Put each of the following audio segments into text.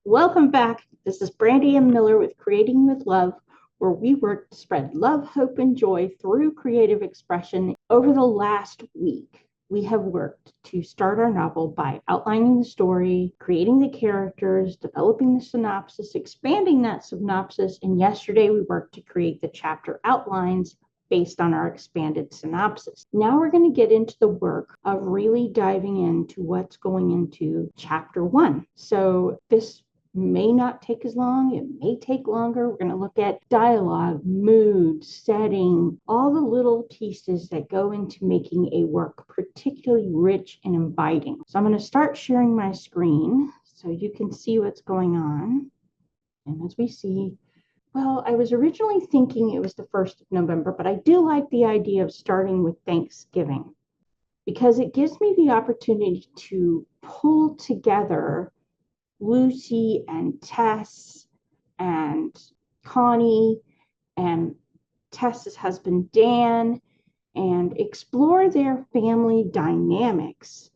Welcome back. This is Brandy M. Miller with Creating with Love, where we work to spread love, hope, and joy through creative expression. Over the last week, we have worked to start our novel by outlining the story, creating the characters, developing the synopsis, expanding that synopsis, and yesterday we worked to create the chapter outlines based on our expanded synopsis. Now we're going to get into the work of really diving into what's going into chapter one. So this may not take as long. It may take longer. We're going to look at dialogue, mood, setting, all the little pieces that go into making a work particularly rich and inviting. So I'm going to start sharing my screen so you can see what's going on. And as we see, well, I was originally thinking it was the 1st of November, but I do like the idea of starting with Thanksgiving because it gives me the opportunity to pull together Lucy and Tess and Connie and Tess's husband Dan and explore their family dynamics.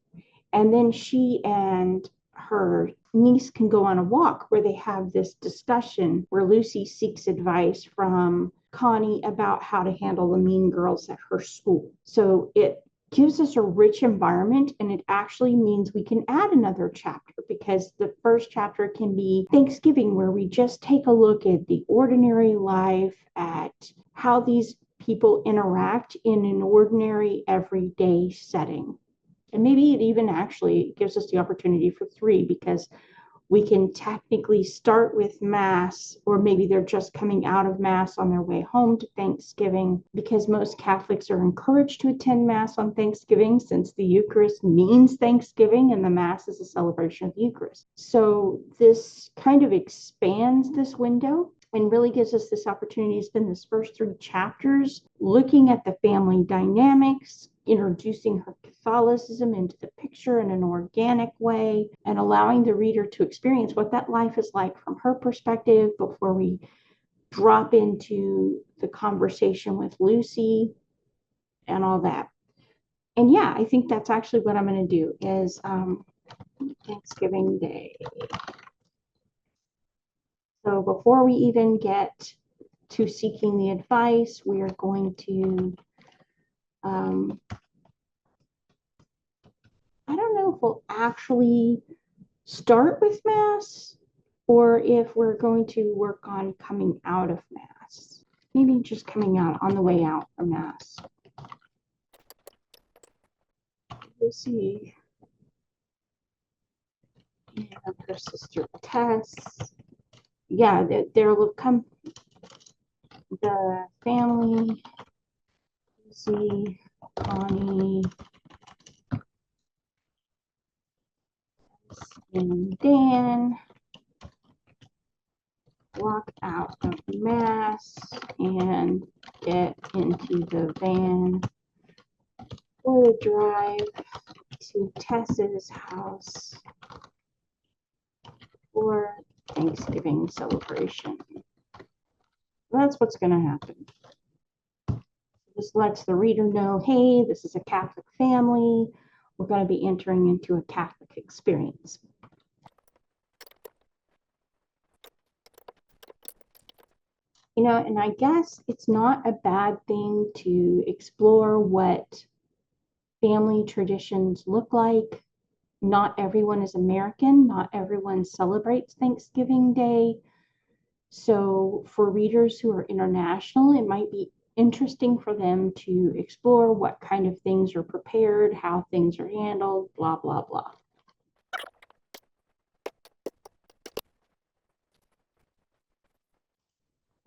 And then she and her niece can go on a walk where they have this discussion where Lucy seeks advice from Connie about how to handle the mean girls at her school. So it gives us a rich environment, and it actually means we can add another chapter because the first chapter can be Thanksgiving, where we just take a look at the ordinary life, at how these people interact in an ordinary everyday setting. And maybe it even actually gives us the opportunity for 3 because we can technically start with Mass, or maybe they're just coming out of Mass on their way home to Thanksgiving, because most Catholics are encouraged to attend Mass on Thanksgiving since the Eucharist means Thanksgiving and the Mass is a celebration of the Eucharist. So this kind of expands this window and really gives us this opportunity to spend this first 3 chapters looking at the family dynamics, introducing her Catholicism into the picture in an organic way, and allowing the reader to experience what that life is like from her perspective before we drop into the conversation with Lucy and all that. And yeah, I think that's actually what I'm going to do is Thanksgiving Day. So before we even get to seeking the advice, we are going to I don't know if we'll actually start with Mass or if we're going to work on coming out of Mass. Maybe just coming out on the way out from Mass. We'll see. And her sister Tess. Yeah, there will come the family. Lucy, Connie, and Dan walk out of Mass and get into the van for the drive to Tess's house for Thanksgiving celebration. That's what's going to happen. This lets the reader know, hey, this is a Catholic family. We're going to be entering into a Catholic experience. You know, and I guess it's not a bad thing to explore what family traditions look like. Not everyone is American. Not everyone celebrates Thanksgiving Day. So for readers who are international, it might be interesting for them to explore what kind of things are prepared, how things are handled, blah, blah, blah.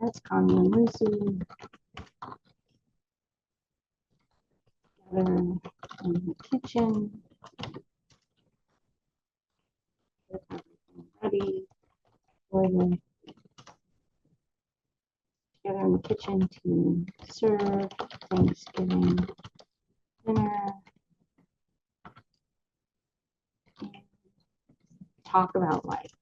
That's Connie and Lucy together in the kitchen. Get everything ready for the together in the kitchen to serve Thanksgiving dinner. And talk about life.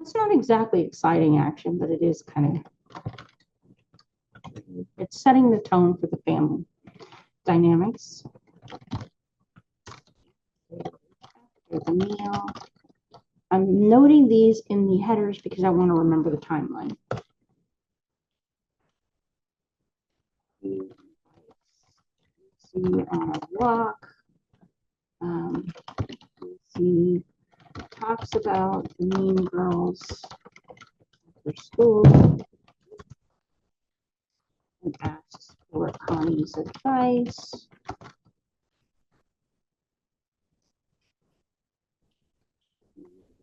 It's not exactly exciting action, but it is kind of, it's setting the tone for the family dynamics. a meal. I'm noting these in the headers because I want to remember the timeline. See on a walk. Lucy talks about the Mean Girls after school and asks for Connie's advice.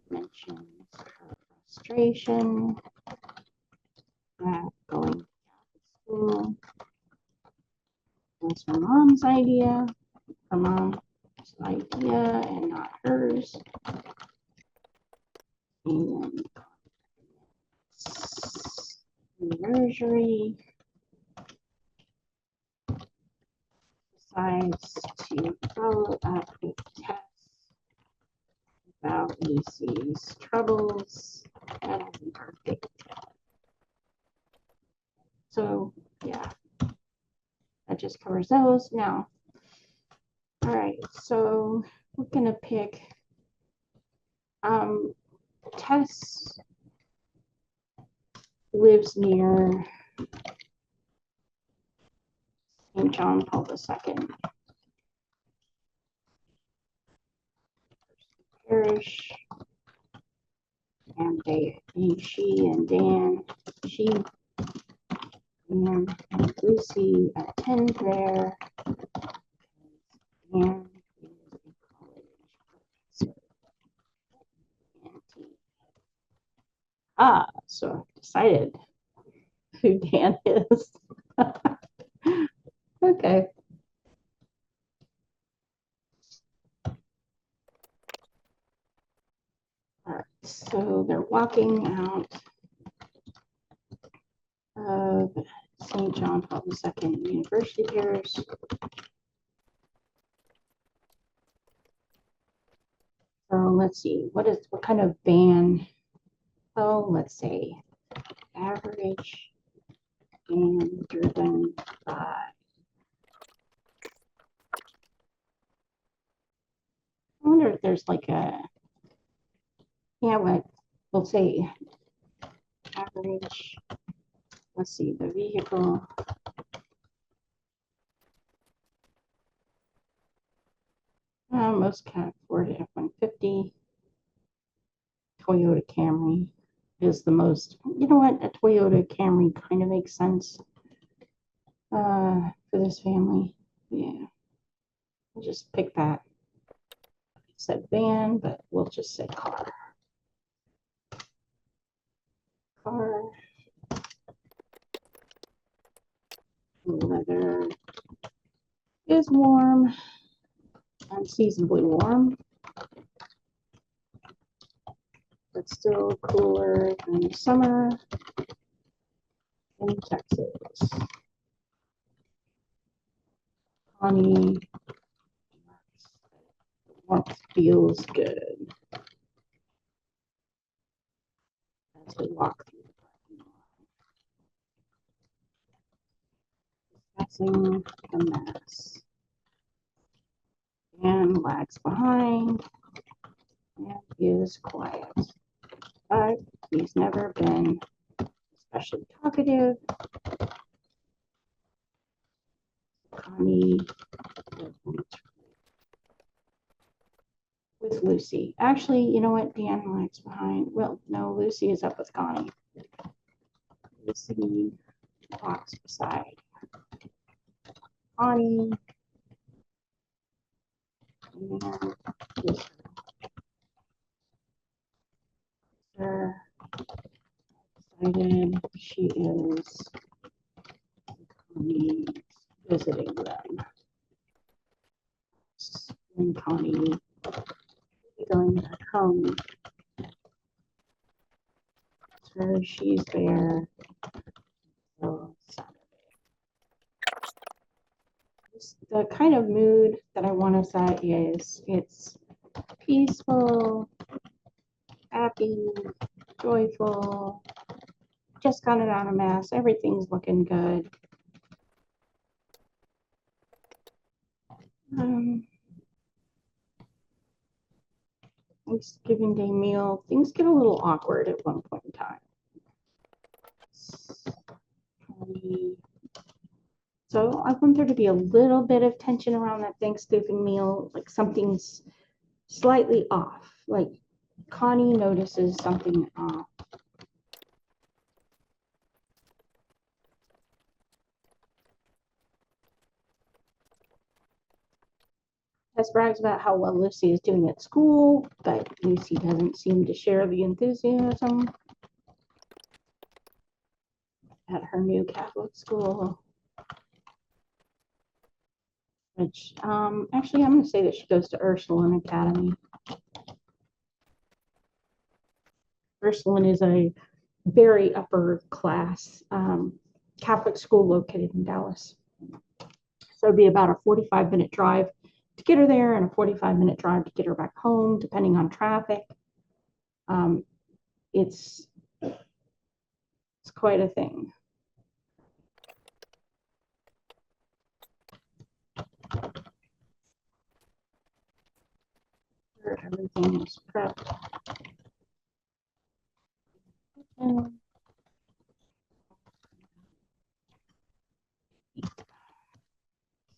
Mentions her frustration at going to school. It was her mom's idea. Her mom's idea and not hers. And nursery decides to follow up with Tess about Lucy's troubles and her big. So yeah, that just covers those. Now, all right, so we're gonna pick Tess lives near St. John Paul II Parish, and she and Lucy attend there. Dan is a college professor. So I've decided who Dan is. Okay. All right, so they're walking out of St. John Paul II University Parish. So let's see, what kind of van? Oh, let's say average and driven by. I wonder if there's like a, yeah, what we'll say average. Let's see, the vehicle. Most can afford it. F-150. Toyota Camry is the most. You know what? A Toyota Camry kind of makes sense for this family. Yeah, we'll just pick that. It said van, but we'll just say car. Car. Weather is warm, unseasonably warm, but still cooler than the summer in Texas. Connie, warmth feels good as we walk through the parking lot. Discussing the mess. And lags behind and is quiet. But he's never been especially talkative. Connie with Lucy. Actually, you know what? Dan lags behind. Well, no, Lucy is up with Connie. Lucy walks beside Connie. And her excited she is Connie visiting them. And Connie going back home. So she's there until Saturday. The kind of mood that I want to set is it's peaceful, happy, joyful, just got it out of mass, everything's looking good. Thanksgiving Day meal. Things get a little awkward at one point in time. So I want there to be a little bit of tension around that Thanksgiving meal, like something's slightly off. Like Connie notices something off. Tess brags about how well Lucy is doing at school, but Lucy doesn't seem to share the enthusiasm at her new Catholic school. Which, actually, I'm going to say that she goes to Ursuline Academy. Ursuline is a very upper class Catholic school located in Dallas. So it'd be about a 45-minute drive to get her there and a 45-minute drive to get her back home, depending on traffic. It's quite a thing. Everything is prepped. And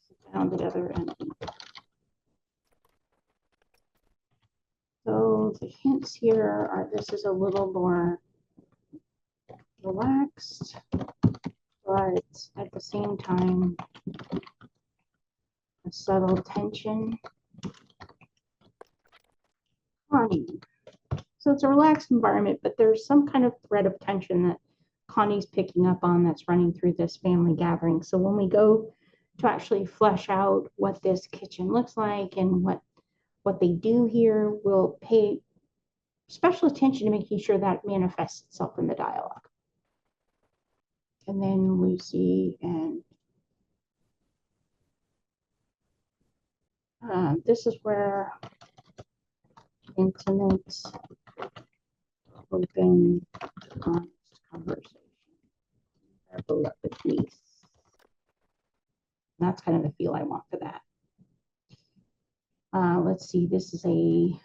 sit down together and eat. So the hints here are this is a little more relaxed, but at the same time, a subtle tension. Connie. So it's a relaxed environment, but there's some kind of thread of tension that Connie's picking up on that's running through this family gathering. So when we go to actually flesh out what this kitchen looks like and what they do here, we'll pay special attention to making sure that manifests itself in the dialogue. And then Lucy and this is where intimate, open, honest conversation. Our beloved niece. That's kind of the feel I want for that. Let's see, this is a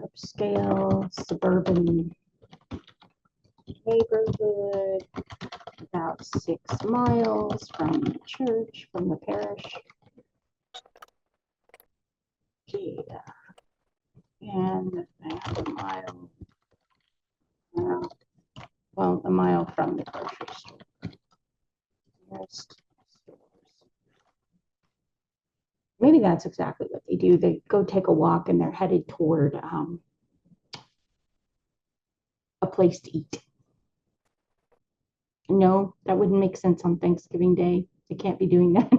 upscale suburban neighborhood, about 6 miles from the church, from the parish. Okay, and I have a mile, well, a mile from the grocery store. Nearest stores. Maybe that's exactly what they do. They go take a walk and they're headed toward a place to eat. No, that wouldn't make sense on Thanksgiving Day. They can't be doing that.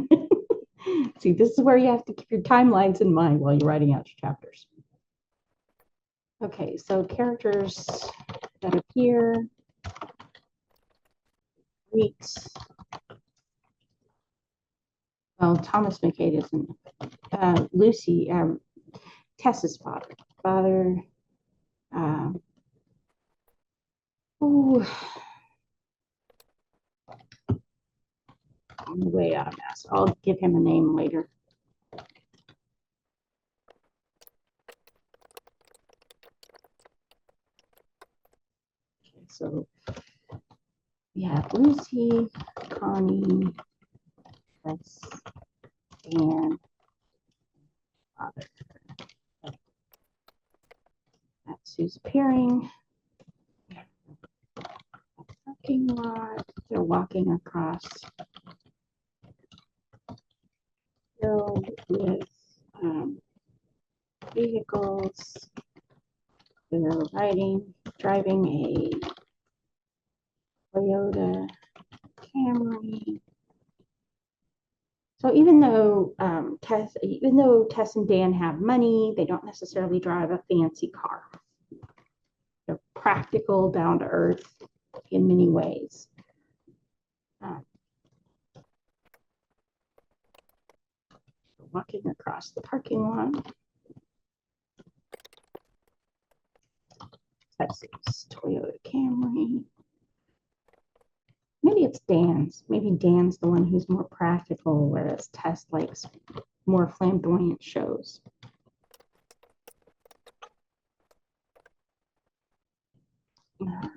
See, this is where you have to keep your timelines in mind while you're writing out your chapters. Okay, so characters that appear, weeks. Well, Thomas McCade isn't. Lucy, Tess's father. On the way out of mass. I'll give him a name later. Okay, so we have Lucy, Connie, Tess, and father. That's who's appearing. Parking lot. They're walking across filled with vehicles. They're driving a Toyota Camry. So even though Tess and Dan have money, they don't necessarily drive a fancy car. They're practical, down to earth in many ways. Walking across the parking lot. Tess's Toyota Camry. Maybe it's Dan's. Maybe Dan's the one who's more practical, whereas Tess likes more flamboyant shows.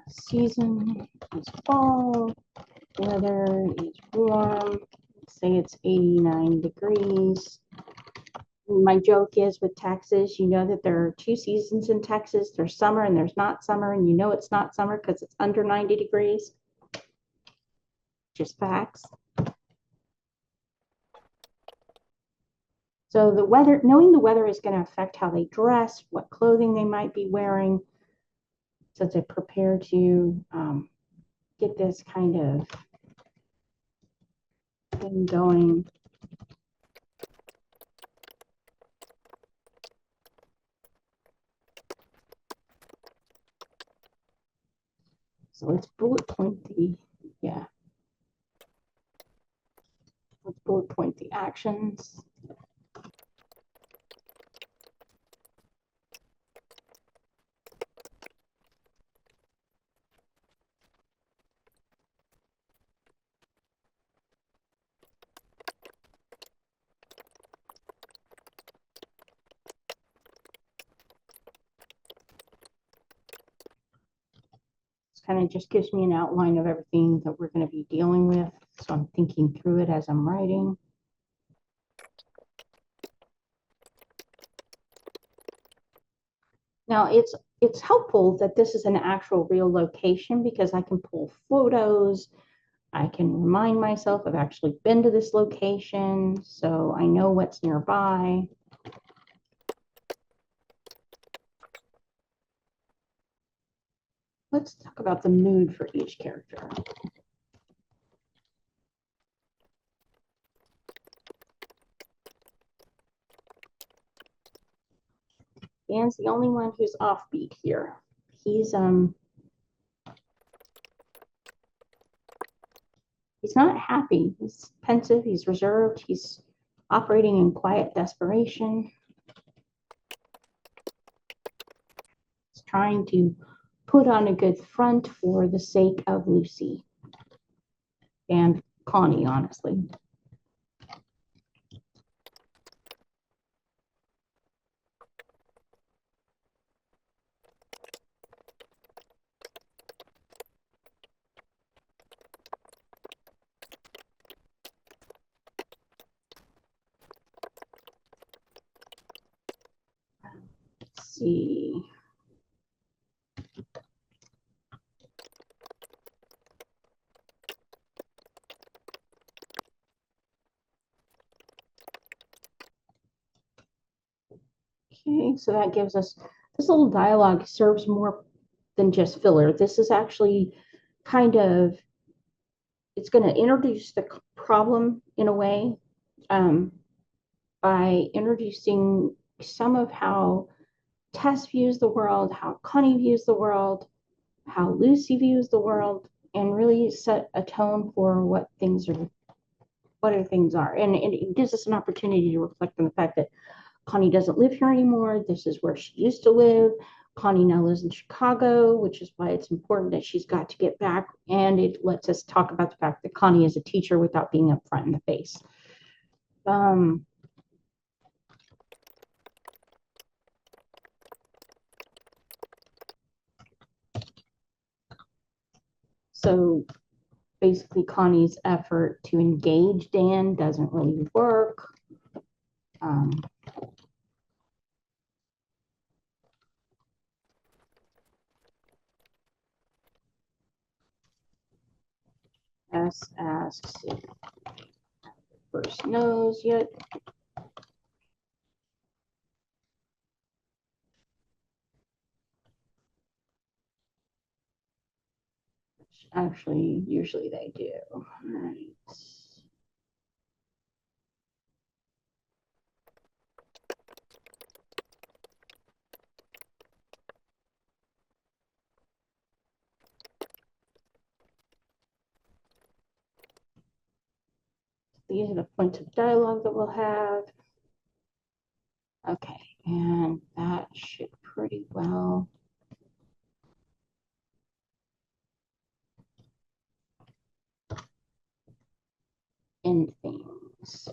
season is fall, weather is warm. Let's say it's 89 degrees. My joke is with Texas, you know that there are two seasons in Texas. There's summer and there's not summer, and you know it's not summer because it's under 90 degrees. Just facts. So the weather, knowing the weather is going to affect how they dress, what clothing they might be wearing, so to prepare to get this kind of thing going. So let's bullet point the, yeah. Let's bullet point the actions. Kind of just gives me an outline of everything that we're going to be dealing with. So I'm thinking through it as I'm writing. Now it's helpful that this is an actual real location because I can pull photos. I can remind myself I've actually been to this location, so I know what's nearby. Let's talk about the mood for each character. Dan's the only one who's offbeat here. He's not happy. He's pensive, he's reserved, he's operating in quiet desperation. He's trying to put on a good front for the sake of Lucy and Connie, honestly. Let's see. Okay, so that gives us, this little dialogue serves more than just filler. This is actually kind of, it's going to introduce the problem in a way by introducing some of how Tess views the world, how Connie views the world, how Lucy views the world, and really set a tone for what things are, what other things are. And it gives us an opportunity to reflect on the fact that Connie doesn't live here anymore. This is where she used to live. Connie now lives in Chicago, which is why it's important that she's got to get back. And it lets us talk about the fact that Connie is a teacher without being upfront in the face. So basically, Connie's effort to engage Dan doesn't really work. S asks if first knows yet. Actually, usually they do. All right. These are the points of dialogue that we'll have. Okay, and that should pretty well end things.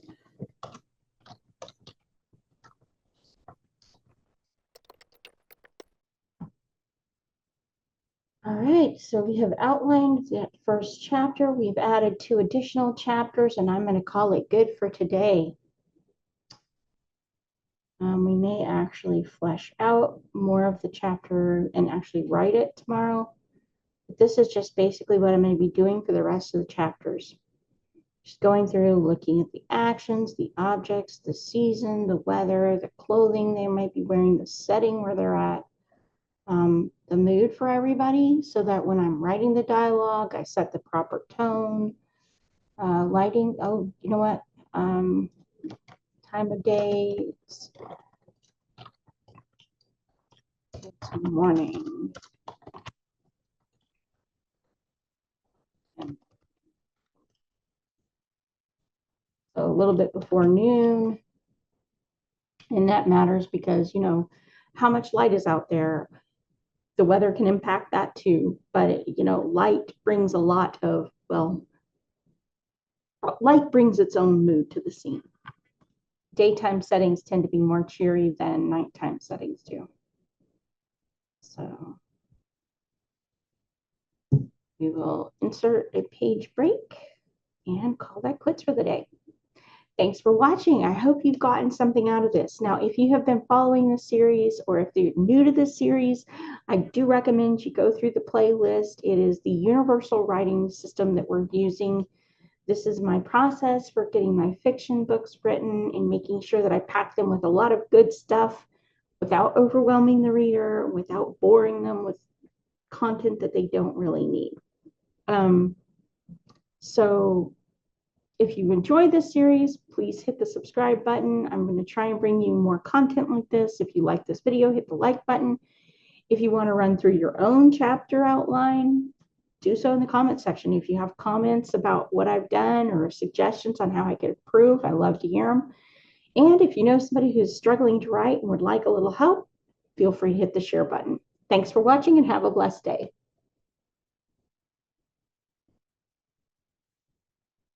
All right, so we have outlined that first chapter. We've added 2 additional chapters, and I'm going to call it good for today. We may actually flesh out more of the chapter and actually write it tomorrow. But this is just basically what I'm going to be doing for the rest of the chapters. Just going through, looking at the actions, the objects, the season, the weather, the clothing they might be wearing, the setting where they're at, the mood for everybody, so that when I'm writing the dialogue, I set the proper tone, lighting. Oh, you know what? Time of day. It's morning. So a little bit before noon. And that matters because, you know, how much light is out there. The weather can impact that too. But, you know, light brings a lot of, well, light brings its own mood to the scene. Daytime settings tend to be more cheery than nighttime settings do. So we will insert a page break and call that quits for the day. Thanks for watching. I hope you've gotten something out of this. Now, if you have been following this series or if you're new to this series, I do recommend you go through the playlist. It is the universal writing system that we're using. This is my process for getting my fiction books written and making sure that I pack them with a lot of good stuff without overwhelming the reader, without boring them with content that they don't really need. So if you enjoyed this series, please hit the subscribe button. I'm going to try and bring you more content like this. If you like this video, hit the like button. If you want to run through your own chapter outline, do so in the comment section. If you have comments about what I've done or suggestions on how I could improve, I love to hear them. And if you know somebody who's struggling to write and would like a little help, feel free to hit the share button. Thanks for watching and have a blessed day.